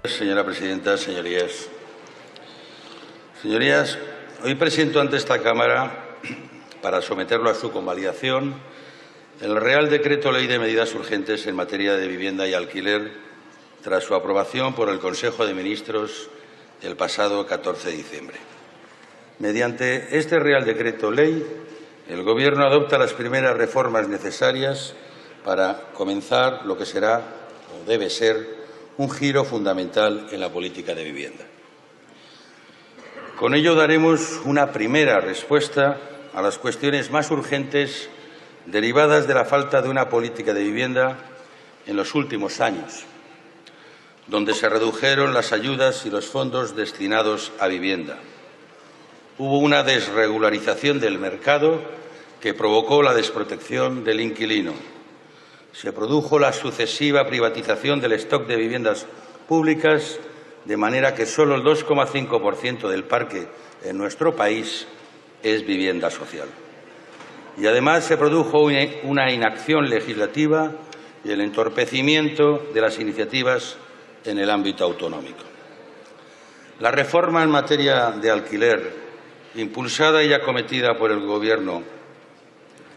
Señora presidenta, señorías. Señorías, hoy presento ante esta Cámara, para someterlo a su convalidación, el Real Decreto Ley de Medidas Urgentes en materia de vivienda y alquiler, tras su aprobación por el Consejo de Ministros el pasado 14 de diciembre. Mediante este Real Decreto Ley, el Gobierno adopta las primeras reformas necesarias para comenzar lo que será o debe ser un giro fundamental en la política de vivienda. Con ello daremos una primera respuesta a las cuestiones más urgentes derivadas de la falta de una política de vivienda en los últimos años, donde se redujeron las ayudas y los fondos destinados a vivienda. Hubo una desregularización del mercado que provocó la desprotección del inquilino. Se produjo la sucesiva privatización del stock de viviendas públicas, de manera que solo el 2,5% del parque en nuestro país es vivienda social. Y además se produjo una inacción legislativa y el entorpecimiento de las iniciativas en el ámbito autonómico. La reforma en materia de alquiler, impulsada y acometida por el Gobierno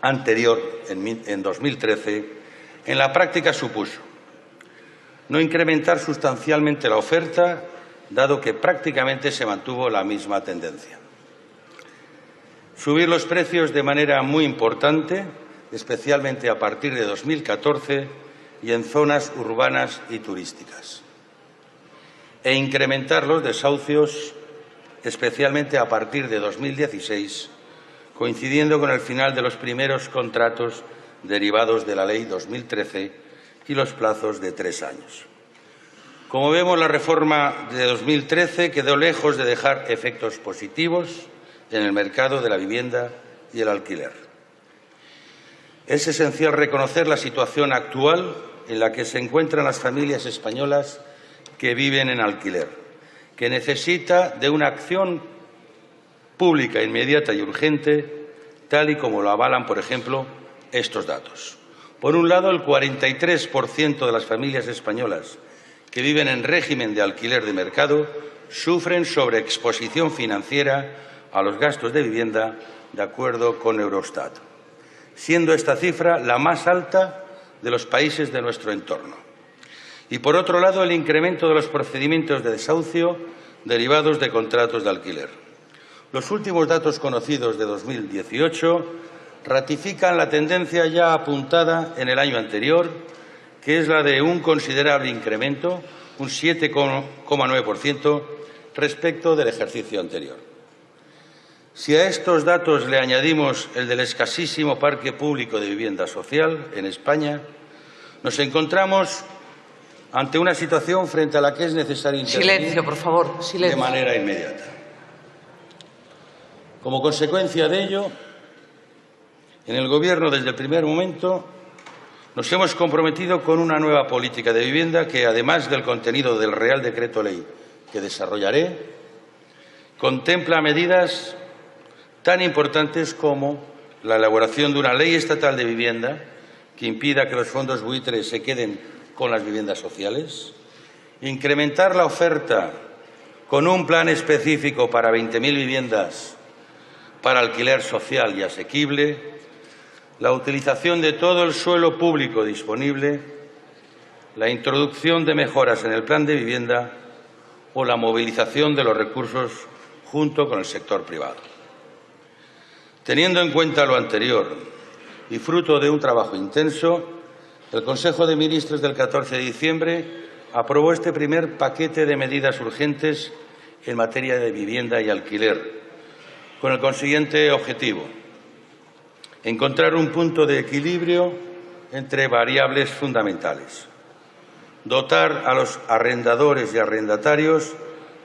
anterior en 2013, en la práctica supuso no incrementar sustancialmente la oferta, dado que prácticamente se mantuvo la misma tendencia. Subir los precios de manera muy importante, especialmente a partir de 2014 y en zonas urbanas y turísticas. E incrementar los desahucios, especialmente a partir de 2016, coincidiendo con el final de los primeros contratos derivados de la Ley 2013 y los plazos de 3 años. Como vemos, la reforma de 2013 quedó lejos de dejar efectos positivos en el mercado de la vivienda y el alquiler. Es esencial reconocer la situación actual en la que se encuentran las familias españolas que viven en alquiler, que necesita de una acción pública inmediata y urgente, tal y como lo avalan, por ejemplo, estos datos. Por un lado, el 43% de las familias españolas que viven en régimen de alquiler de mercado sufren sobreexposición financiera a los gastos de vivienda, de acuerdo con Eurostat, siendo esta cifra la más alta de los países de nuestro entorno. Y, por otro lado, el incremento de los procedimientos de desahucio derivados de contratos de alquiler. Los últimos datos conocidos de 2018 ratifican la tendencia ya apuntada en el año anterior, que es la de un considerable incremento, un 7,9% respecto del ejercicio anterior. Si a estos datos le añadimos el del escasísimo parque público de vivienda social en España, nos encontramos ante una situación frente a la que es necesario intervenir silencio, por favor, silencio, de manera inmediata. Como consecuencia de ello, en el Gobierno, desde el primer momento, nos hemos comprometido con una nueva política de vivienda que, además del contenido del Real Decreto Ley que desarrollaré, contempla medidas tan importantes como la elaboración de una ley estatal de vivienda que impida que los fondos buitres se queden con las viviendas sociales, incrementar la oferta con un plan específico para 20.000 viviendas para alquiler social y asequible, la utilización de todo el suelo público disponible, la introducción de mejoras en el plan de vivienda o la movilización de los recursos junto con el sector privado. Teniendo en cuenta lo anterior y fruto de un trabajo intenso, el Consejo de Ministros del 14 de diciembre aprobó este primer paquete de medidas urgentes en materia de vivienda y alquiler, con el consiguiente objetivo: encontrar un punto de equilibrio entre variables fundamentales, dotar a los arrendadores y arrendatarios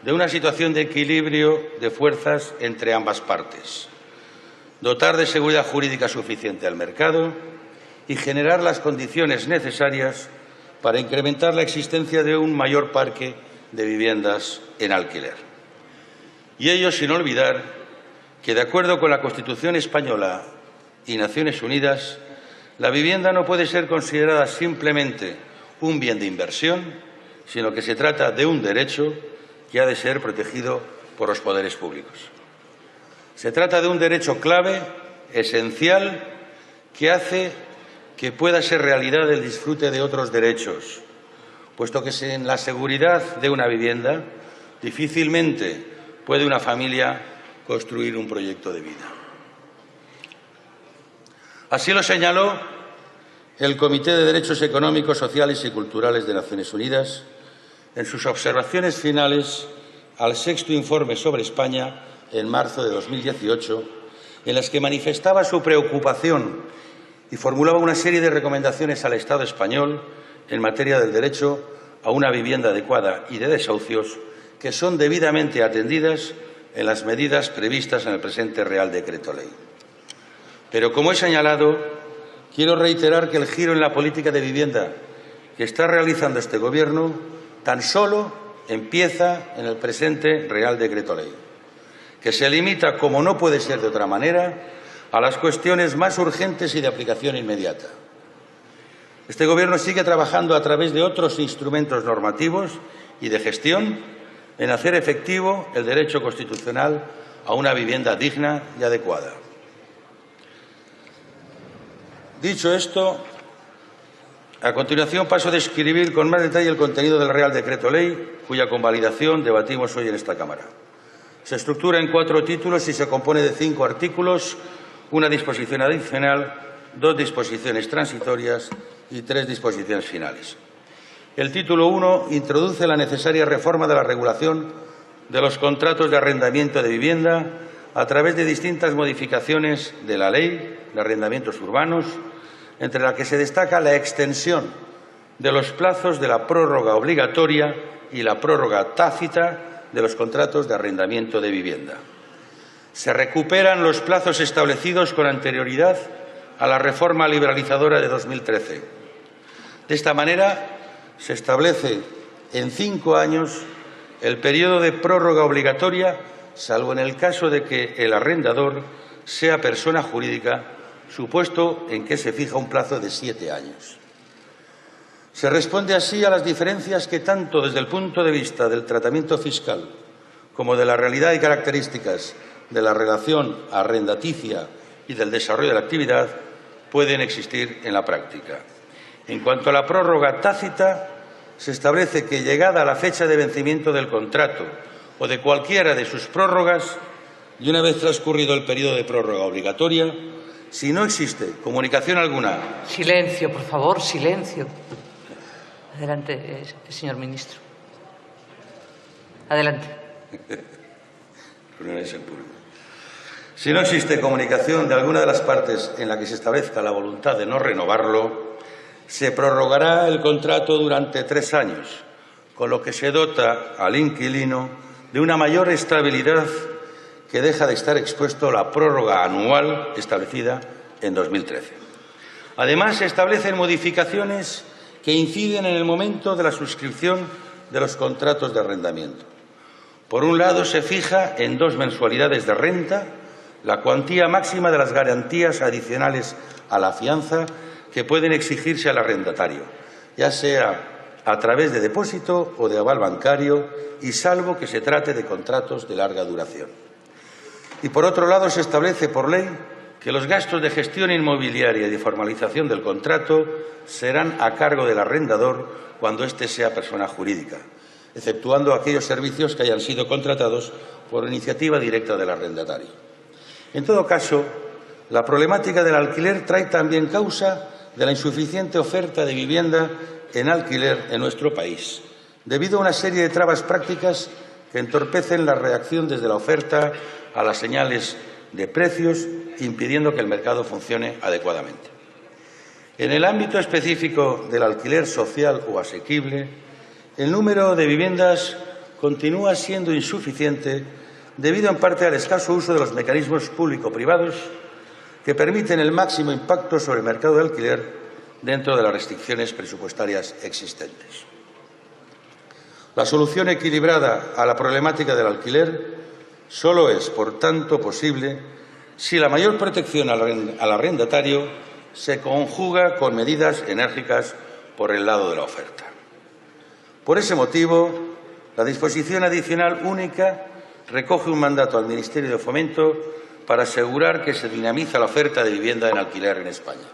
de una situación de equilibrio de fuerzas entre ambas partes, dotar de seguridad jurídica suficiente al mercado y generar las condiciones necesarias para incrementar la existencia de un mayor parque de viviendas en alquiler. Y ello sin olvidar que, de acuerdo con la Constitución española y Naciones Unidas, la vivienda no puede ser considerada simplemente un bien de inversión, sino que se trata de un derecho que ha de ser protegido por los poderes públicos. Se trata de un derecho clave, esencial, que hace que pueda ser realidad el disfrute de otros derechos, puesto que sin la seguridad de una vivienda difícilmente puede una familia construir un proyecto de vida. Así lo señaló el Comité de Derechos Económicos, Sociales y Culturales de Naciones Unidas en sus observaciones finales al sexto informe sobre España en marzo de 2018, en las que manifestaba su preocupación y formulaba una serie de recomendaciones al Estado español en materia del derecho a una vivienda adecuada y de desahucios que son debidamente atendidas en las medidas previstas en el presente Real Decreto Ley. Pero, como he señalado, quiero reiterar que el giro en la política de vivienda que está realizando este Gobierno tan solo empieza en el presente Real Decreto Ley, que se limita, como no puede ser de otra manera, a las cuestiones más urgentes y de aplicación inmediata. Este Gobierno sigue trabajando a través de otros instrumentos normativos y de gestión en hacer efectivo el derecho constitucional a una vivienda digna y adecuada. Dicho esto, a continuación paso a describir con más detalle el contenido del Real Decreto Ley, cuya convalidación debatimos hoy en esta Cámara. Se estructura en 4 títulos y se compone de 5 artículos, una disposición adicional, 2 disposiciones transitorias y 3 disposiciones finales. El título 1 introduce la necesaria reforma de la regulación de los contratos de arrendamiento de vivienda a través de distintas modificaciones de la Ley de Arrendamientos Urbanos, entre las que se destaca la extensión de los plazos de la prórroga obligatoria y la prórroga tácita de los contratos de arrendamiento de vivienda. Se recuperan los plazos establecidos con anterioridad a la reforma liberalizadora de 2013. De esta manera, se establece en 5 años el periodo de prórroga obligatoria, salvo en el caso de que el arrendador sea persona jurídica, supuesto en que se fija un plazo de 7 años. Se responde así a las diferencias que, tanto desde el punto de vista del tratamiento fiscal como de la realidad y características de la relación arrendaticia y del desarrollo de la actividad, pueden existir en la práctica. En cuanto a la prórroga tácita, se establece que, llegada a la fecha de vencimiento del contrato o de cualquiera de sus prórrogas, y una vez transcurrido el periodo de prórroga obligatoria, si no existe comunicación alguna. Silencio, por favor, silencio. Adelante, señor ministro. Adelante. Si no existe comunicación de alguna de las partes en la que se establezca la voluntad de no renovarlo, se prorrogará el contrato durante 3 años, con lo que se dota al inquilino de una mayor estabilidad que deja de estar expuesto a la prórroga anual establecida en 2013. Además, se establecen modificaciones que inciden en el momento de la suscripción de los contratos de arrendamiento. Por un lado, se fija en 2 mensualidades de renta la cuantía máxima de las garantías adicionales a la fianza que pueden exigirse al arrendatario, ya sea a través de depósito o de aval bancario, y salvo que se trate de contratos de larga duración. Y, por otro lado, se establece por ley que los gastos de gestión inmobiliaria y de formalización del contrato serán a cargo del arrendador cuando éste sea persona jurídica, exceptuando aquellos servicios que hayan sido contratados por iniciativa directa del arrendatario. En todo caso, la problemática del alquiler trae también causa de la insuficiente oferta de vivienda en alquiler en nuestro país, debido a una serie de trabas prácticas que entorpecen la reacción desde la oferta a las señales de precios, impidiendo que el mercado funcione adecuadamente. En el ámbito específico del alquiler social o asequible, el número de viviendas continúa siendo insuficiente debido en parte al escaso uso de los mecanismos público-privados que permiten el máximo impacto sobre el mercado de alquiler dentro de las restricciones presupuestarias existentes. La solución equilibrada a la problemática del alquiler solo es, por tanto, posible si la mayor protección al arrendatario se conjuga con medidas enérgicas por el lado de la oferta. Por ese motivo, la disposición adicional única recoge un mandato al Ministerio de Fomento para asegurar que se dinamiza la oferta de vivienda en alquiler en España.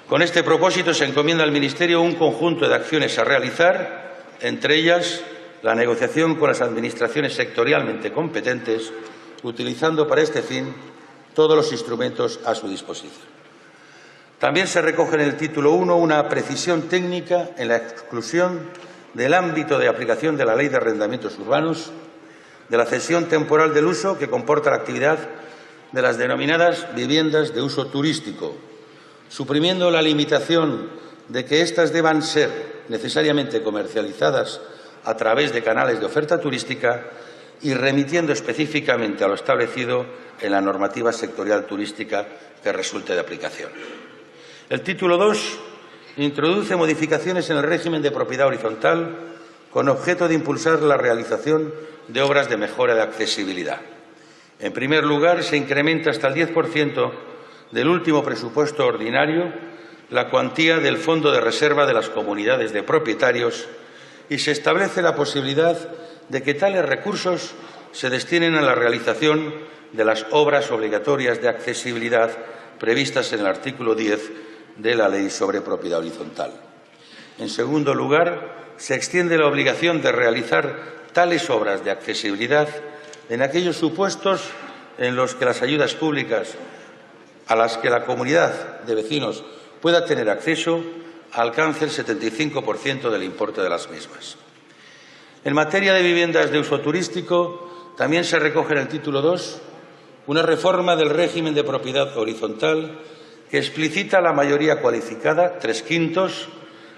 Con este propósito se encomienda al Ministerio un conjunto de acciones a realizar, entre ellas la negociación con las administraciones sectorialmente competentes, utilizando para este fin todos los instrumentos a su disposición. También se recoge en el título 1 una precisión técnica en la exclusión del ámbito de aplicación de la Ley de Arrendamientos Urbanos de la cesión temporal del uso que comporta la actividad de las denominadas viviendas de uso turístico, suprimiendo la limitación de que éstas deban ser necesariamente comercializadas a través de canales de oferta turística y remitiendo específicamente a lo establecido en la normativa sectorial turística que resulte de aplicación. El título 2 introduce modificaciones en el régimen de propiedad horizontal con objeto de impulsar la realización de obras de mejora de accesibilidad. En primer lugar, se incrementa hasta el 10% del último presupuesto ordinario la cuantía del Fondo de Reserva de las comunidades de propietarios y se establece la posibilidad de que tales recursos se destinen a la realización de las obras obligatorias de accesibilidad previstas en el artículo 10 de la Ley sobre Propiedad Horizontal. En segundo lugar, se extiende la obligación de realizar tales obras de accesibilidad en aquellos supuestos en los que las ayudas públicas a las que la comunidad de vecinos pueda tener acceso alcance el 75% del importe de las mismas. En materia de viviendas de uso turístico, también se recoge en el título 2 una reforma del régimen de propiedad horizontal que explicita la mayoría cualificada, 3/5,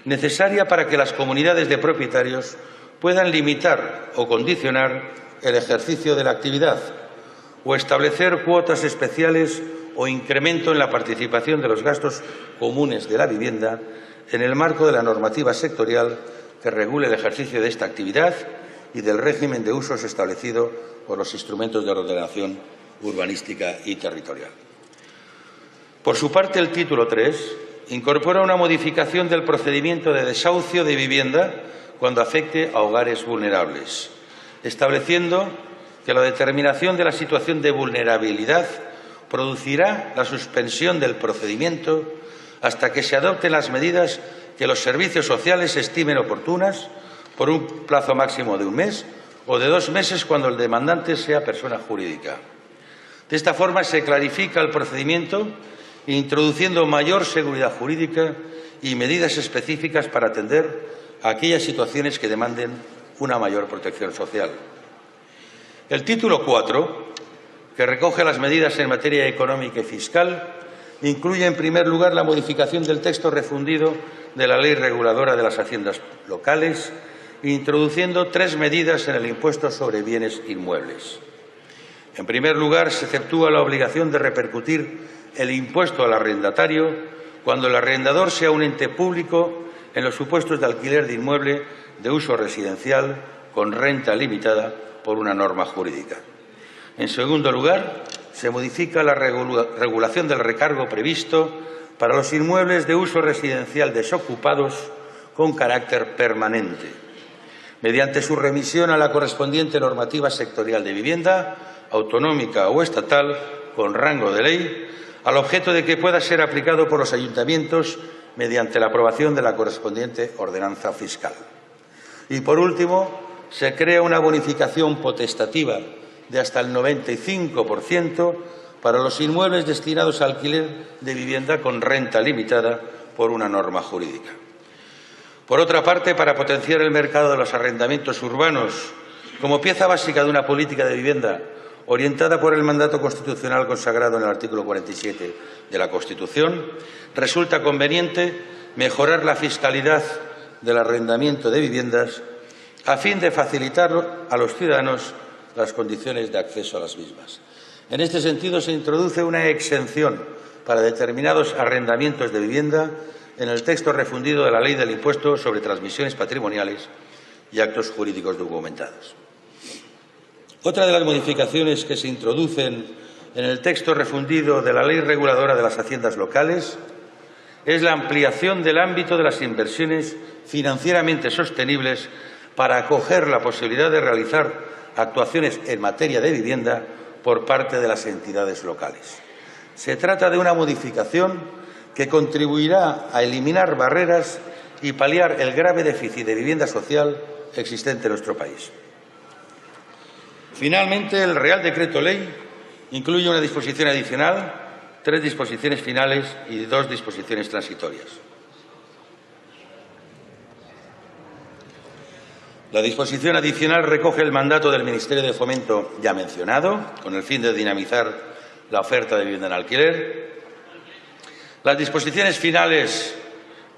necesaria para que las comunidades de propietarios puedan limitar o condicionar el ejercicio de la actividad o establecer cuotas especiales o incremento en la participación de los gastos comunes de la vivienda en el marco de la normativa sectorial que regule el ejercicio de esta actividad y del régimen de usos establecido por los instrumentos de ordenación urbanística y territorial. Por su parte, el título 3 incorpora una modificación del procedimiento de desahucio de vivienda cuando afecte a hogares vulnerables, estableciendo que la determinación de la situación de vulnerabilidad producirá la suspensión del procedimiento hasta que se adopten las medidas que los servicios sociales estimen oportunas por un plazo máximo de 1 mes o de 2 meses cuando el demandante sea persona jurídica. De esta forma se clarifica el procedimiento, introduciendo mayor seguridad jurídica y medidas específicas para atender a aquellas situaciones que demanden una mayor protección social. El título 4, que recoge las medidas en materia económica y fiscal, incluye en primer lugar la modificación del texto refundido de la Ley Reguladora de las Haciendas Locales, introduciendo 3 medidas en el impuesto sobre bienes inmuebles. En primer lugar, se exceptúa la obligación de repercutir el impuesto al arrendatario cuando el arrendador sea un ente público en los supuestos de alquiler de inmueble de uso residencial con renta limitada por una norma jurídica. En segundo lugar, se modifica la regulación del recargo previsto para los inmuebles de uso residencial desocupados con carácter permanente, mediante su remisión a la correspondiente normativa sectorial de vivienda, autonómica o estatal, con rango de ley, al objeto de que pueda ser aplicado por los ayuntamientos mediante la aprobación de la correspondiente ordenanza fiscal. Y, por último, se crea una bonificación potestativa de hasta el 95% para los inmuebles destinados a alquiler de vivienda con renta limitada por una norma jurídica. Por otra parte, para potenciar el mercado de los arrendamientos urbanos como pieza básica de una política de vivienda orientada por el mandato constitucional consagrado en el artículo 47 de la Constitución, resulta conveniente mejorar la fiscalidad del arrendamiento de viviendas a fin de facilitar a los ciudadanos las condiciones de acceso a las mismas. En este sentido, se introduce una exención para determinados arrendamientos de vivienda en el texto refundido de la Ley del Impuesto sobre Transmisiones Patrimoniales y Actos Jurídicos Documentados. Otra de las modificaciones que se introducen en el texto refundido de la Ley Reguladora de las Haciendas Locales es la ampliación del ámbito de las inversiones financieramente sostenibles para acoger la posibilidad de realizar actuaciones en materia de vivienda por parte de las entidades locales. Se trata de una modificación que contribuirá a eliminar barreras y paliar el grave déficit de vivienda social existente en nuestro país. Finalmente, el Real Decreto Ley incluye una disposición adicional, 3 disposiciones finales y 2 disposiciones transitorias. La disposición adicional recoge el mandato del Ministerio de Fomento ya mencionado, con el fin de dinamizar la oferta de vivienda en alquiler. Las disposiciones finales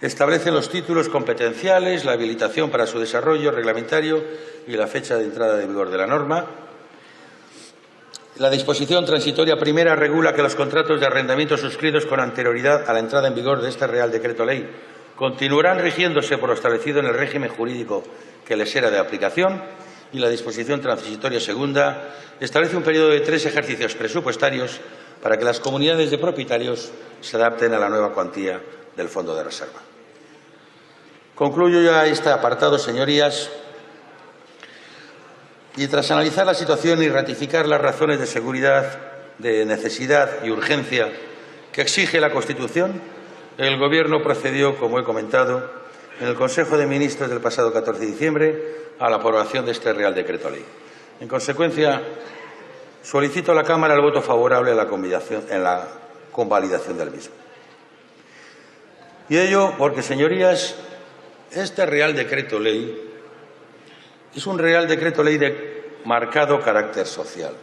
establecen los títulos competenciales, la habilitación para su desarrollo reglamentario y la fecha de entrada en vigor de la norma. La disposición transitoria primera regula que los contratos de arrendamiento suscritos con anterioridad a la entrada en vigor de este Real Decreto Ley continuarán rigiéndose por lo establecido en el régimen jurídico que les era de aplicación, y la disposición transitoria segunda establece un periodo de 3 ejercicios presupuestarios para que las comunidades de propietarios se adapten a la nueva cuantía del Fondo de Reserva. Concluyo ya este apartado, señorías, y tras analizar la situación y ratificar las razones de seguridad, de necesidad y urgencia que exige la Constitución, el Gobierno procedió, como he comentado, en el Consejo de Ministros del pasado 14 de diciembre a la aprobación de este Real Decreto Ley. En consecuencia, solicito a la Cámara el voto favorable en la convalidación del mismo. Y ello porque, señorías, este Real Decreto Ley es un Real Decreto Ley de marcado carácter social,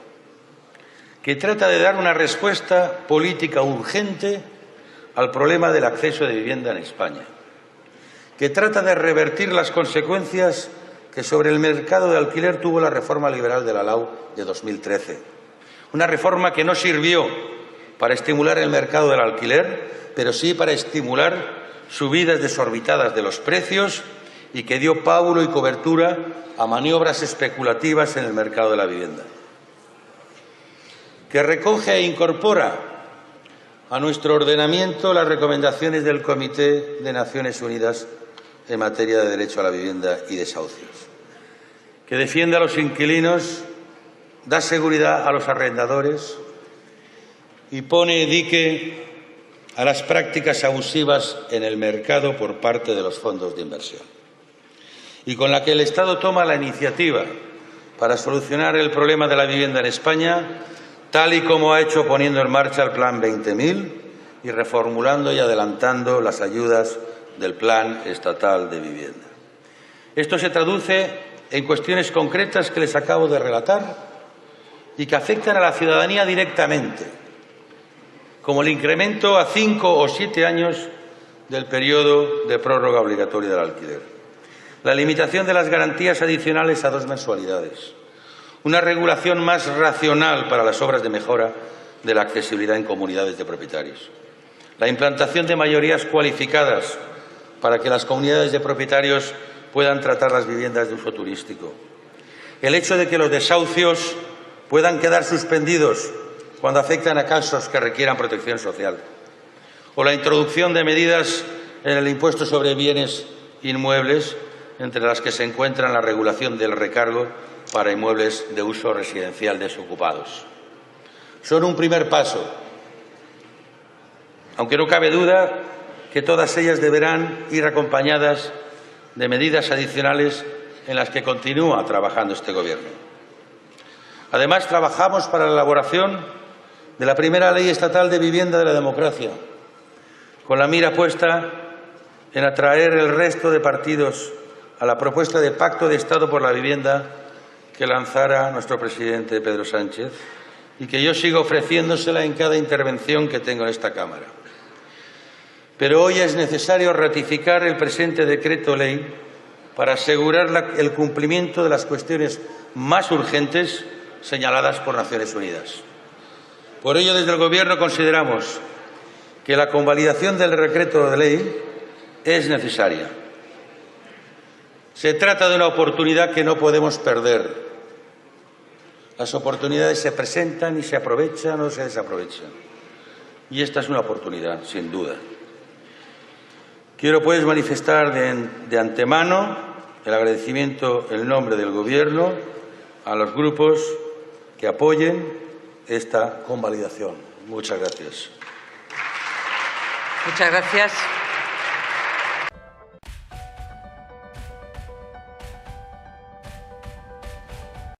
que trata de dar una respuesta política urgente al problema del acceso de vivienda en España, que trata de revertir las consecuencias que sobre el mercado de alquiler tuvo la reforma liberal de la LAU de 2013. Una reforma que no sirvió para estimular el mercado del alquiler, pero sí para estimular subidas desorbitadas de los precios y que dio pábulo y cobertura a maniobras especulativas en el mercado de la vivienda. Que recoge e incorpora a nuestro ordenamiento las recomendaciones del Comité de Naciones Unidas en materia de derecho a la vivienda y desahucios, que defiende a los inquilinos, da seguridad a los arrendadores y pone dique a las prácticas abusivas en el mercado por parte de los fondos de inversión, y con la que el Estado toma la iniciativa para solucionar el problema de la vivienda en España, tal y como ha hecho poniendo en marcha el Plan 20.000 y reformulando y adelantando las ayudas del Plan Estatal de Vivienda. Esto se traduce en cuestiones concretas que les acabo de relatar y que afectan a la ciudadanía directamente, como el incremento a 5 o 7 años del periodo de prórroga obligatoria del alquiler, la limitación de las garantías adicionales a 2 mensualidades, una regulación más racional para las obras de mejora de la accesibilidad en comunidades de propietarios, la implantación de mayorías cualificadas para que las comunidades de propietarios puedan tratar las viviendas de uso turístico, el hecho de que los desahucios puedan quedar suspendidos cuando afectan a casos que requieran protección social, o la introducción de medidas en el impuesto sobre bienes inmuebles, entre las que se encuentran la regulación del recargo para inmuebles de uso residencial desocupados. Son un primer paso, aunque no cabe duda que todas ellas deberán ir acompañadas de medidas adicionales en las que continúa trabajando este Gobierno. Además, trabajamos para la elaboración de la primera ley estatal de vivienda de la democracia, con la mira puesta en atraer el resto de partidos a la propuesta de Pacto de Estado por la Vivienda que lanzara nuestro presidente Pedro Sánchez y que yo sigo ofreciéndosela en cada intervención que tengo en esta Cámara. Pero hoy es necesario ratificar el presente decreto ley para asegurar el cumplimiento de las cuestiones más urgentes señaladas por Naciones Unidas. Por ello, desde el Gobierno consideramos que la convalidación del decreto de ley es necesaria. Se trata de una oportunidad que no podemos perder. Las oportunidades se presentan y se aprovechan o se desaprovechan. Y esta es una oportunidad, sin duda. Quiero, pues, manifestar de antemano el agradecimiento en nombre del Gobierno a los grupos que apoyen esta convalidación. Muchas gracias. Muchas gracias.